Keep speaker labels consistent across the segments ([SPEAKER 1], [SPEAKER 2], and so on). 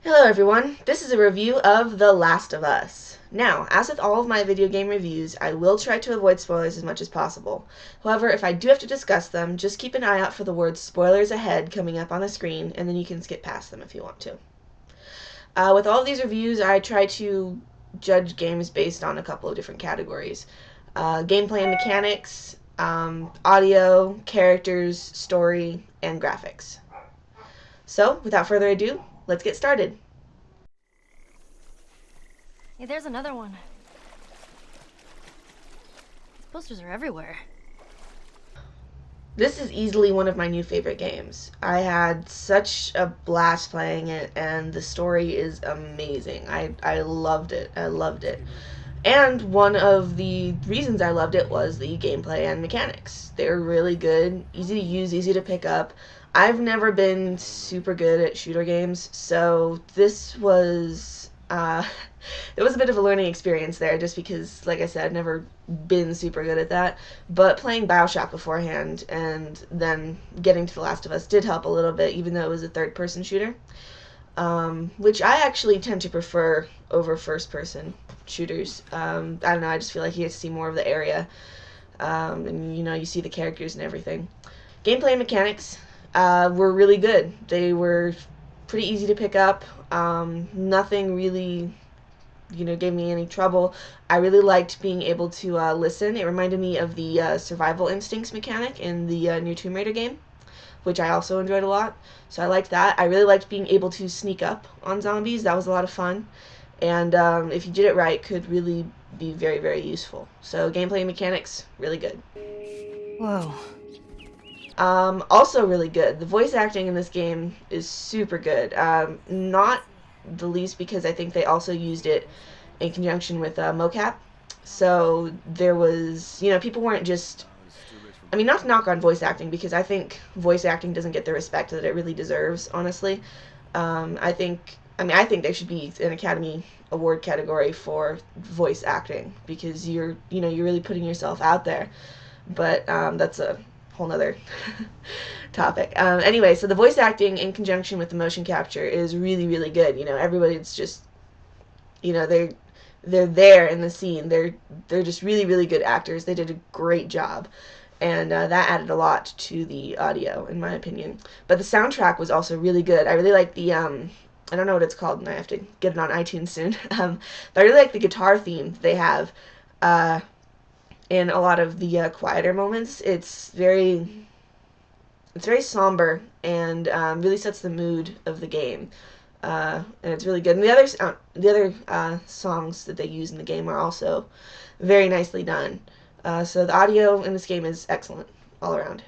[SPEAKER 1] Hello everyone, this is a review of The Last of Us. Now, as with all of my video game reviews, I will try to avoid spoilers as much as possible. However, if I do have to discuss them, just keep an eye out for the words spoilers ahead coming up on the screen, and then you can skip past them if you want to. With all of these reviews, I try to judge games based on a couple of different categories. Gameplay and mechanics, audio, characters, story, and graphics. So, without further ado, let's get started.
[SPEAKER 2] Hey, there's another one. These posters are everywhere.
[SPEAKER 1] This is easily one of my new favorite games. I had such a blast playing it, and the story is amazing. I loved it. I loved it. And one of the reasons I loved it was the gameplay and mechanics. They were really good, easy to use, easy to pick up. I've never been super good at shooter games, so this was it was a bit of a learning experience there, just because, like I said, I've never been super good at that. But playing Bioshock beforehand and then getting to The Last of Us did help a little bit, even though it was a third-person shooter, which I actually tend to prefer over first-person shooters. I don't know, I just feel like you get to see more of the area, and you see the characters and everything. Gameplay and mechanics were really good. They were pretty easy to pick up. Nothing really, gave me any trouble. I really liked being able to listen. It reminded me of the survival instincts mechanic in the new Tomb Raider game, which I also enjoyed a lot. So I liked that. I really liked being able to sneak up on zombies. That was a lot of fun. And if you did it right, could really be very, very useful. So gameplay and mechanics, really good.
[SPEAKER 2] Whoa.
[SPEAKER 1] Also really good. The voice acting in this game is super good. Not the least because I think they also used it in conjunction with mocap. So there was, people weren't just, I mean, not to knock on voice acting, because I think voice acting doesn't get the respect that it really deserves, honestly. I think there should be an Academy Award category for voice acting, because you're really putting yourself out there. But that's a whole nother topic. Anyway, so the voice acting in conjunction with the motion capture is really, really good. Everybody's just, they're there in the scene. They're just really, really good actors. They did a great job, and that added a lot to the audio, in my opinion. But the soundtrack was also really good. I really like the I don't know what it's called, and I have to get it on iTunes soon. But I really like the guitar theme they have. In a lot of the quieter moments, it's very somber, and really sets the mood of the game, and it's really good. And the other songs that they use in the game are also very nicely done. So the audio in this game is excellent all around.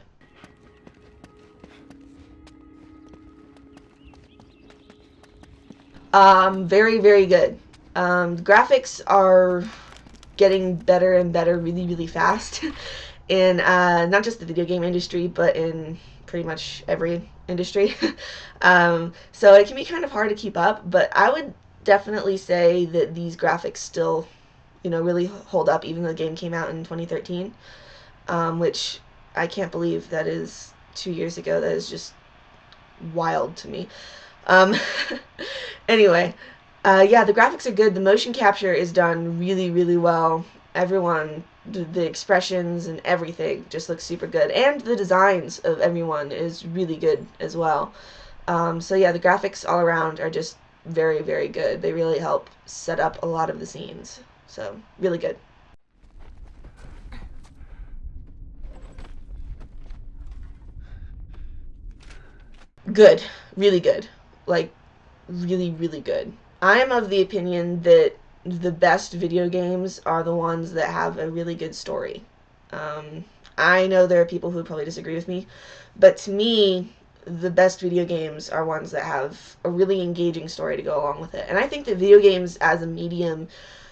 [SPEAKER 1] Very, very good. Graphics are getting better and better really, really fast in not just the video game industry, but in pretty much every industry. So it can be kind of hard to keep up, but I would definitely say that these graphics still, really hold up, even though the game came out in 2013, which I can't believe that is 2 years ago. That is just wild to me. Um, anyway, yeah, the graphics are good. The motion capture is done really, really well. Everyone, the expressions and everything just looks super good. And the designs of everyone is really good as well. So yeah, the graphics all around are just very, very good. They really help set up a lot of the scenes. So, really good. Good. Really good. Like, really, really good. I'm of the opinion that the best video games are the ones that have a really good story. Um, I know there are people who probably disagree with me, but to me, the best video games are ones that have a really engaging story to go along with it. And I think that video games as a medium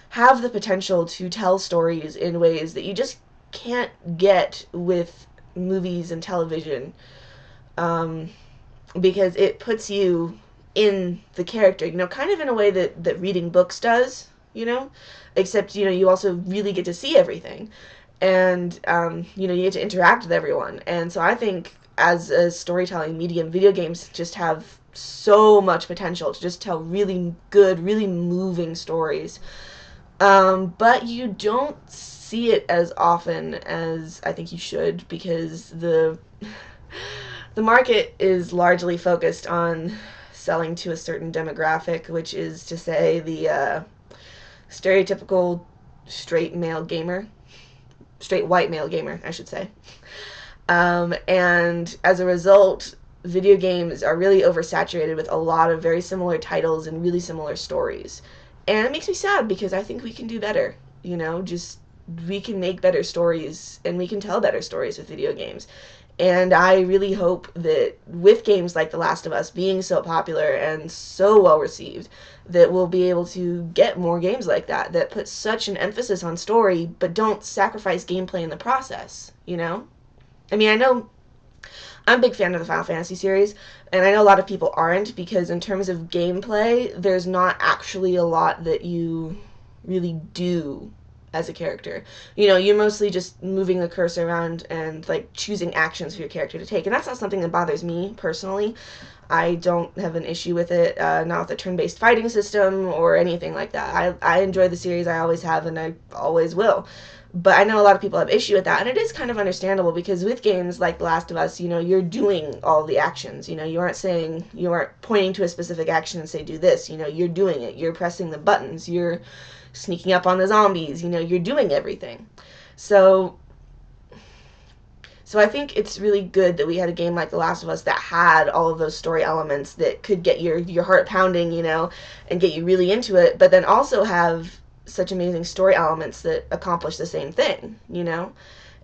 [SPEAKER 1] have the potential to tell stories in ways that you just can't get with movies and television. Um, because it puts you in the character, kind of in a way that reading books does, except, you also really get to see everything. And, you get to interact with everyone. And so I think as a storytelling medium, video games just have so much potential to just tell really good, really moving stories. But you don't see it as often as I think you should, because the market is largely focused on selling to a certain demographic, which is to say the stereotypical straight male gamer, straight white male gamer, I should say. And as a result, video games are really oversaturated with a lot of very similar titles and really similar stories. And it makes me sad because I think we can do better. You know, just we can make better stories and we can tell better stories with video games. And I really hope that with games like The Last of Us being so popular and so well received, that we'll be able to get more games like that, that put such an emphasis on story, but don't sacrifice gameplay in the process, you know? I mean, I know I'm a big fan of the Final Fantasy series, and I know a lot of people aren't, because in terms of gameplay, there's not actually a lot that you really do as a character. You know, you're mostly just moving the cursor around and like choosing actions for your character to take, and that's not something that bothers me personally. I don't have an issue with it, not with the turn-based fighting system or anything like that. I enjoy the series, I always have, and I always will. But I know a lot of people have issue with that, and it is kind of understandable, because with games like The Last of Us, you know, you're doing all the actions. You know, you aren't pointing to a specific action and say, do this. You know, you're doing it. You're pressing the buttons. You're sneaking up on the zombies. You know, you're doing everything. So I think it's really good that we had a game like The Last of Us that had all of those story elements that could get your heart pounding, you know, and get you really into it, but then also have such amazing story elements that accomplish the same thing, you know?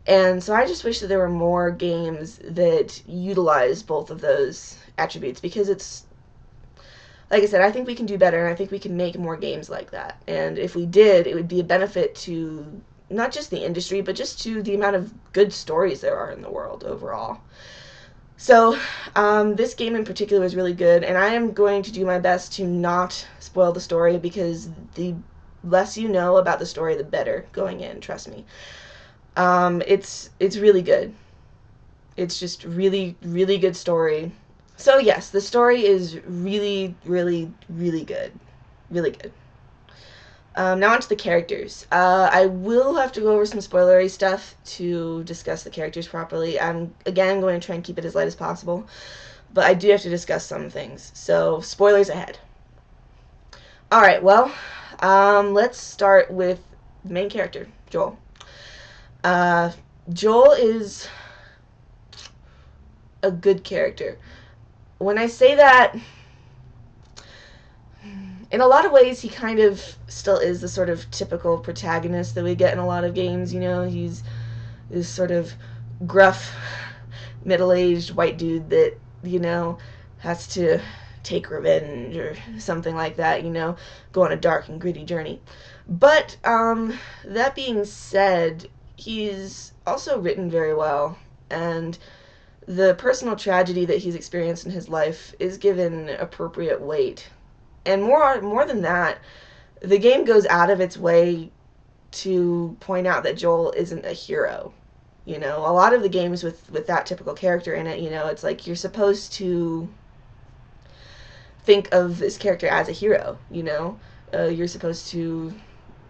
[SPEAKER 1] And so I just wish that there were more games that utilize both of those attributes, because it's, like I said, I think we can do better, and I think we can make more games like that. And if we did, it would be a benefit to not just the industry, but just to the amount of good stories there are in the world overall. So, this game in particular was really good, and I am going to do my best to not spoil the story, because the less you know about the story, the better going in, trust me. It's really good. It's just really, really good story. So yes, the story is really, really, really good. Really good. Now on to the characters. I will have to go over some spoilery stuff to discuss the characters properly. I'm, again, going to try and keep it as light as possible, but I do have to discuss some things. So, spoilers ahead. Alright, well, let's start with the main character, Joel. Joel is a good character. When I say that, in a lot of ways, he kind of still is the sort of typical protagonist that we get in a lot of games, you know? He's this sort of gruff, middle-aged white dude that, you know, has to take revenge or something like that, you know? Go on a dark and gritty journey. But, that being said, he's also written very well, and the personal tragedy that he's experienced in his life is given appropriate weight. And more than that, the game goes out of its way to point out that Joel isn't a hero. You know, a lot of the games with that typical character in it, you know, it's like you're supposed to think of this character as a hero, you know? You're supposed to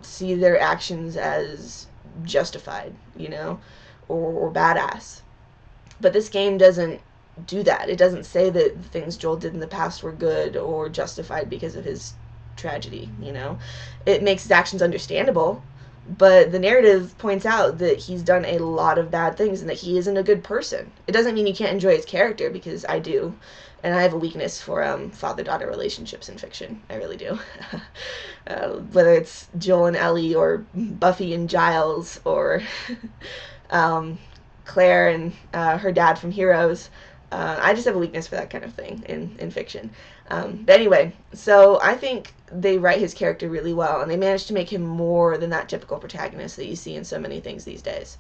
[SPEAKER 1] see their actions as justified, you know, or badass. But this game doesn't do that. It doesn't say that the things Joel did in the past were good or justified because of his tragedy, you know? It makes his actions understandable, but the narrative points out that he's done a lot of bad things and that he isn't a good person. It doesn't mean you can't enjoy his character, because I do. And I have a weakness for father-daughter relationships in fiction. I really do. Whether it's Joel and Ellie, or Buffy and Giles, or Claire and her dad from Heroes. I just have a weakness for that kind of thing in fiction. But anyway, so I think they write his character really well, and they managed to make him more than that typical protagonist that you see in so many things these days,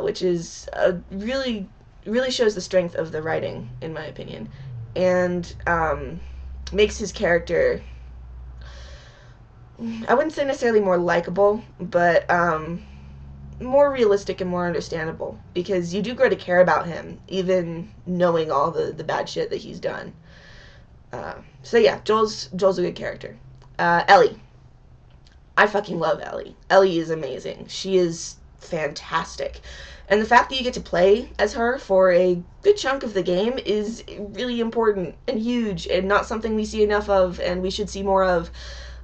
[SPEAKER 1] which is really, really shows the strength of the writing, in my opinion, and makes his character, I wouldn't say necessarily more likable, but more realistic and more understandable, because you do grow to care about him, even knowing all the bad shit that he's done. So yeah, Joel's a good character. Ellie. I fucking love Ellie. Ellie is amazing. She is fantastic. And the fact that you get to play as her for a good chunk of the game is really important and huge and not something we see enough of and we should see more of.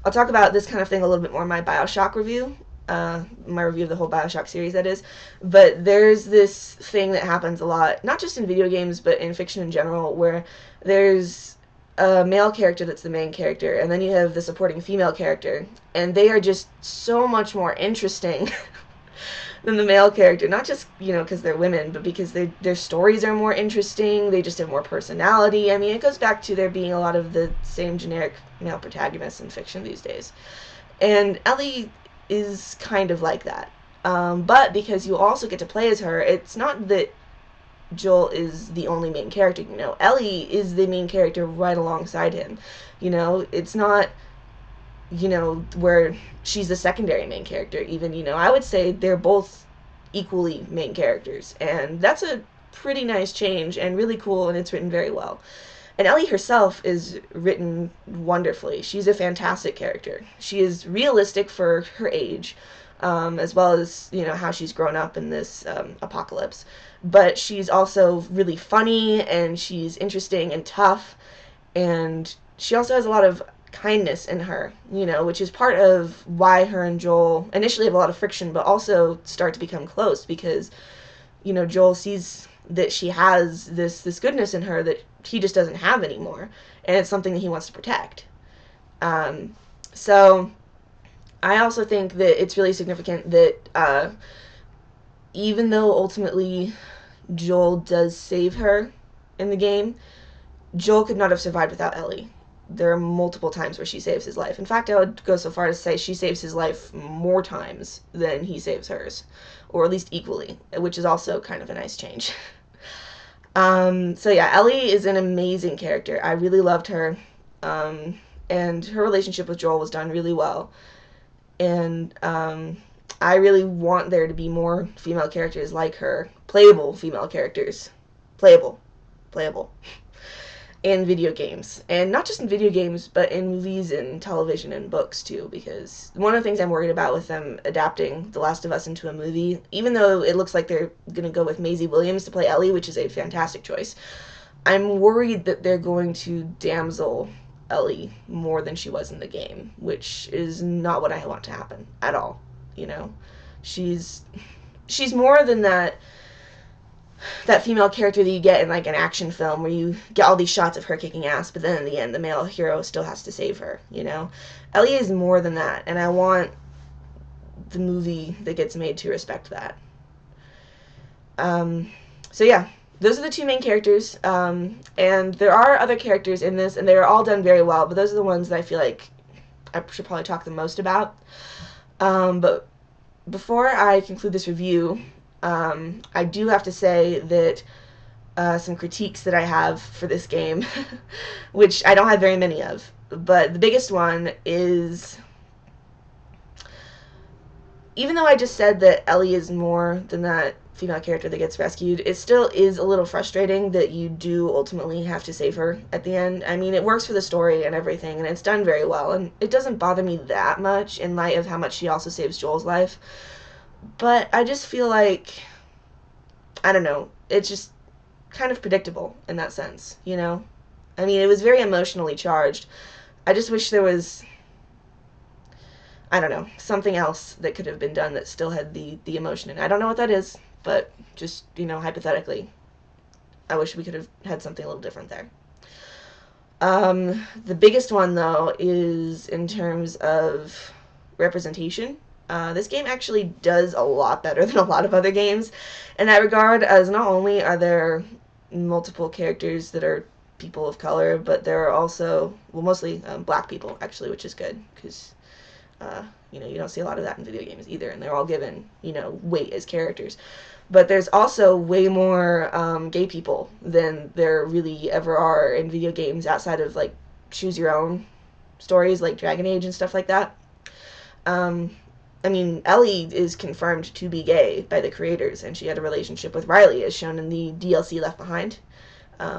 [SPEAKER 1] I'll talk about this kind of thing a little bit more in my Bioshock review, my review of the whole Bioshock series, that is. But there's this thing that happens a lot, not just in video games, but in fiction in general, where there's a male character that's the main character, and then you have the supporting female character, and they are just so much more interesting than the male character. Not just, because they're women, but because their stories are more interesting, they just have more personality. I mean, it goes back to there being a lot of the same generic male protagonists in fiction these days. And Ellie is kind of like that. But because you also get to play as her, it's not that Joel is the only main character. Ellie is the main character right alongside him. It's not, where she's the secondary main character. Even, I would say they're both equally main characters. And that's a pretty nice change and really cool, and it's written very well. And Ellie herself is written wonderfully. She's a fantastic character. She is realistic for her age, as well as, how she's grown up in this apocalypse. But she's also really funny, and she's interesting and tough, and she also has a lot of kindness in her, which is part of why her and Joel initially have a lot of friction, but also start to become close because, Joel sees that she has this goodness in her that he just doesn't have anymore, and it's something that he wants to protect. So I also think that it's really significant that even though ultimately Joel does save her in the game, Joel could not have survived without Ellie. There are multiple times where she saves his life. In fact, I would go so far to say she saves his life more times than he saves hers, or at least equally, which is also kind of a nice change. So yeah, Ellie is an amazing character. I really loved her, and her relationship with Joel was done really well. And I really want there to be more female characters like her, playable female characters, playable, in video games. And not just in video games, but in movies and television and books too, because one of the things I'm worried about with them adapting The Last of Us into a movie, even though it looks like they're going to go with Maisie Williams to play Ellie, which is a fantastic choice, I'm worried that they're going to damsel Ellie more than she was in the game, which is not what I want to happen at all. She's more than that female character that you get in like an action film where you get all these shots of her kicking ass, but then in the end the male hero still has to save her. Ellie is more than that, and I want the movie that gets made to respect that. So yeah, those are the two main characters, and there are other characters in this, and they're all done very well, but those are the ones that I feel like I should probably talk the most about. But before I conclude this review, I do have to say that some critiques that I have for this game, which I don't have very many of, but the biggest one is, even though I just said that Ellie is more than that female character that gets rescued, it still is a little frustrating that you do ultimately have to save her at the end. I mean, it works for the story and everything, and it's done very well, and it doesn't bother me that much in light of how much she also saves Joel's life. But I just feel like, I don't know, it's just kind of predictable in that sense, I mean, it was very emotionally charged. I just wish there was, I don't know, something else that could have been done that still had the emotion in it. I don't know what that is, but just, hypothetically, I wish we could have had something a little different there. The biggest one, though, is in terms of representation. This game actually does a lot better than a lot of other games in that regard, as not only are there multiple characters that are people of color, but there are also, well, mostly black people, actually, which is good, because, you don't see a lot of that in video games either, and they're all given, weight as characters. But there's also way more gay people than there really ever are in video games outside of, like, choose your own stories, like Dragon Age and stuff like that. I mean, Ellie is confirmed to be gay by the creators, and she had a relationship with Riley, as shown in the DLC Left Behind,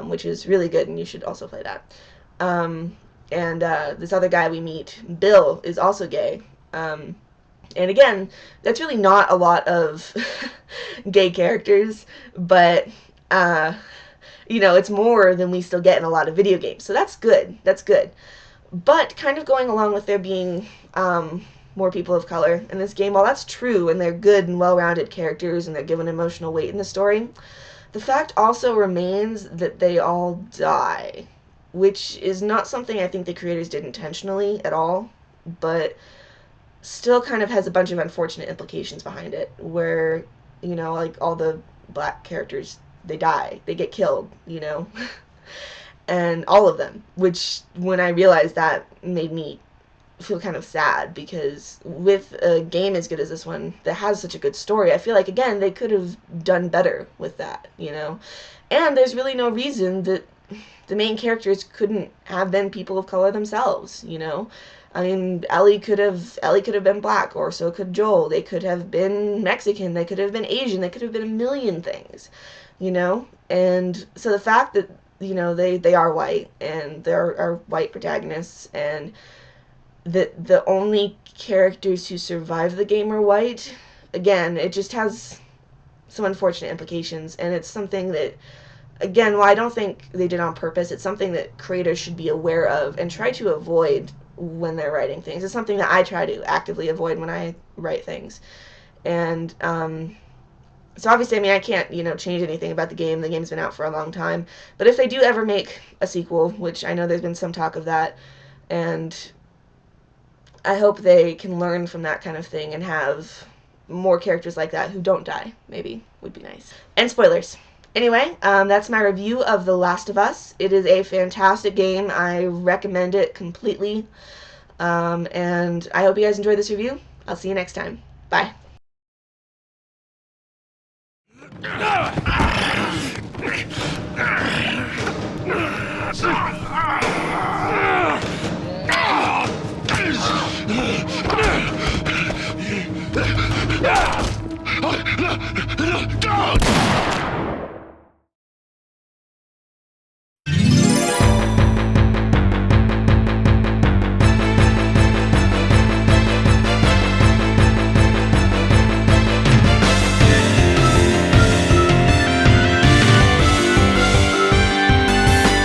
[SPEAKER 1] which is really good, and you should also play that. And this other guy we meet, Bill, is also gay. And again, that's really not a lot of gay characters, but it's more than we still get in a lot of video games. So that's good. That's good. But kind of going along with there being more people of color in this game, while that's true and they're good and well-rounded characters and they're given emotional weight in the story, the fact also remains that they all die, which is not something I think the creators did intentionally at all, but still kind of has a bunch of unfortunate implications behind it, where, like all the black characters, they die, they get killed, and all of them, which when I realized that made me feel kind of sad, because with a game as good as this one that has such a good story, I feel like, again, they could have done better with that, and there's really no reason that the main characters couldn't have been people of color themselves, I mean, Ellie could have been black, or so could Joel. They could have been Mexican. They could have been Asian. They could have been a million things, And so the fact that, they are white, and there are white protagonists, and that the only characters who survive the game are white, again, it just has some unfortunate implications, and it's something that, again, while I don't think they did on purpose, it's something that creators should be aware of and try to avoid when they're writing things. It's something that I try to actively avoid when I write things. And so obviously, I mean, I can't, change anything about the game. The game's been out for a long time. But if they do ever make a sequel, which I know there's been some talk of that, and I hope they can learn from that kind of thing and have more characters like that who don't die, maybe, would be nice. And spoilers. Anyway, that's my review of The Last of Us. It is a fantastic game. I recommend it completely. And I hope you guys enjoyed this review. I'll see you next time. Bye.